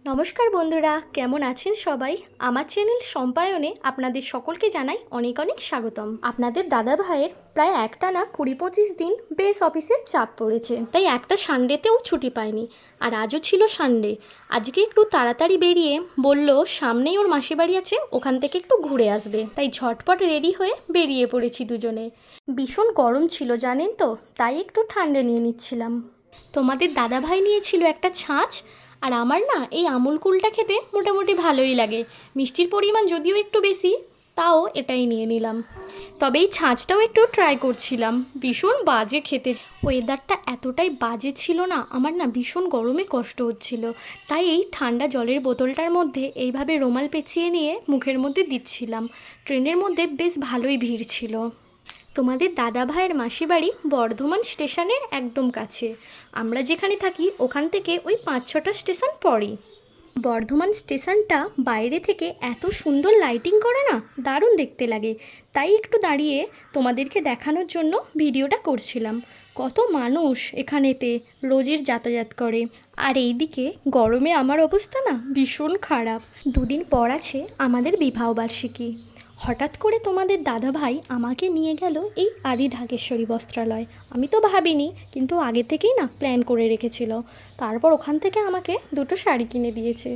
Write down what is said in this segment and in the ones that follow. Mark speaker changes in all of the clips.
Speaker 1: নমস্কার বন্ধুরা, কেমন আছেন সবাই? আমার চ্যানেল সম্পায়নে আপনাদের সকলকে জানাই অনেক অনেক স্বাগতম। আপনাদের দাদা ভাইয়ের প্রায় একটানা 20-25 দিন বেশ অফিসের চাপ পড়েছে, তাই একটা সানডেতেও ছুটি পায়নি। আর আজও ছিল সানডে। আজকে একটু তাড়াতাড়ি বেরিয়ে বলল সামনেই ওর মাসি বাড়ি আছে, ওখান থেকে একটু ঘুরে আসবে। তাই ঝটপট রেডি হয়ে বেরিয়ে পড়েছি দুজনে। ভীষণ গরম ছিল জানেন তো, তাই একটু ঠান্ডা নিয়ে নিচ্ছিলাম। তোমাদের দাদাভাই নিয়েছিল একটা ছাঁচ, আর আমার না এই আমুল কুলটা খেতে মোটামুটি ভালোই লাগে। মিষ্টির পরিমাণ যদিও একটু বেশি, তাও এটাই নিয়ে নিলাম। তবে এই ছাঁচটাও একটু ট্রাই করছিলাম। ভীষণ বাজে খেতে, ওয়েদারটা এতটাই বাজে ছিল না, আমার না ভীষণ গরমে কষ্ট হচ্ছিল। তাই এই ঠান্ডা জলের বোতলটার মধ্যে এইভাবে রুমাল পেঁচিয়ে নিয়ে মুখের মধ্যে দিচ্ছিলাম। ট্রেনের মধ্যে বেশ ভালোই ভিড় ছিল। তোমাদের দাদা ভাইয়ের মাসি বাড়ি বর্ধমান স্টেশনের একদম কাছে। আমরা যেখানে থাকি ওখান থেকে ওই 5-6টা স্টেশন পরেই। বর্ধমান স্টেশনটা বাইরে থেকে এত সুন্দর লাইটিং করে না, দারুণ দেখতে লাগে। তাই একটু দাঁড়িয়ে তোমাদেরকে দেখানোর জন্য ভিডিওটা করছিলাম। কত মানুষ এখানেতে রোজের যাতায়াত করে। আর এইদিকে গরমে আমার অবস্থা না ভীষণ খারাপ। 2 দিন পর আছে আমাদের বিবাহবার্ষিকী। হঠাৎ করে তোমাদের দাদাভাই আমাকে নিয়ে গেল এই আদি ঢাকেশ্বরী বস্ত্রালয়। আমি তো ভাবিনি, কিন্তু আগে থেকেই না প্ল্যান করে রেখেছিল। তারপর ওখান থেকে আমাকে 2টো শাড়ি কিনে দিয়েছে।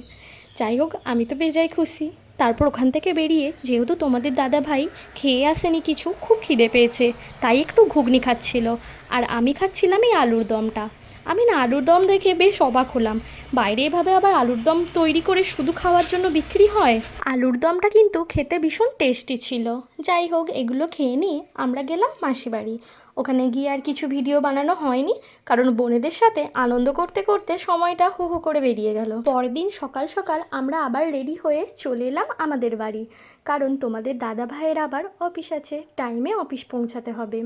Speaker 1: যাই হোক, আমি তো বেজায় খুশি। তারপর ওখান থেকে বেরিয়ে, যেহেতু তোমাদের দাদাভাই খেয়ে আসেনি কিছু, খুব খিদে পেয়েছে, তাই একটু ঘুগনি খাচ্ছিল। আর আমি খাচ্ছিলাম এই আলুর দমটা। আমি না আলুর দম দেখে বেশ অবাক হলাম। বাইরে এভাবে আবার আলুর দম তৈরি করে শুধু খাওয়ার জন্য বিক্রি হয়। আলুর দমটা কিন্তু খেতে ভীষণ টেস্টি ছিল। যাই হোক, এগুলো খেয়ে নিয়ে আমরা গেলাম মাসি বাড়ি। ওখানে গিয়ে আর কিছু ভিডিও বানানো হয়নি, কারণ বোনেদের সাথে আনন্দ করতে করতে সময়টা হু হু করে বেরিয়ে গেল। পরদিন সকাল সকাল আমরা আবার রেডি হয়ে চলে এলাম আমাদের বাড়ি, কারণ তোমাদের দাদা ভাইয়ের আবার অফিস আছে, টাইমে অফিস পৌঁছাতে হবে।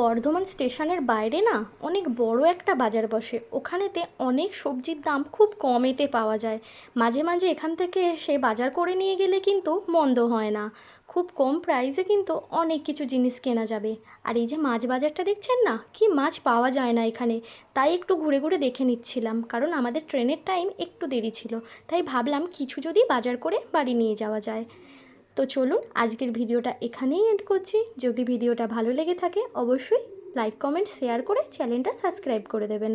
Speaker 1: বর্ধমান স্টেশনের বাইরে না অনেক বড় একটা বাজার বসে। ওখানেতে অনেক সবজির দাম খুব কমেতে পাওয়া যায়। মাঝে মাঝে এখান থেকে এসে বাজার করে নিয়ে গেলে কিন্তু মন্দ হয় না। খুব কম প্রাইসে কিন্তু অনেক কিছু জিনিস কেনা যাবে। আর এই যে মাছ বাজারটা দেখছেন না, কি মাছ পাওয়া যায় না এখানে। তাই একটু ঘুরে ঘুরে দেখে নিচ্ছিলাম, কারণ আমাদের ট্রেনের টাইম একটু দেরি ছিল। তাই ভাবলাম কিছু যদি বাজার করে বাড়ি নিয়ে যাওয়া যায়। তো চলুন আজকের ভিডিওটা এখানেই এন্ড করছি। যদি ভিডিওটা ভালো লেগে থাকে অবশ্যই লাইক, কমেন্ট, শেয়ার করে চ্যানেলটা সাবস্ক্রাইব করে দেবেন।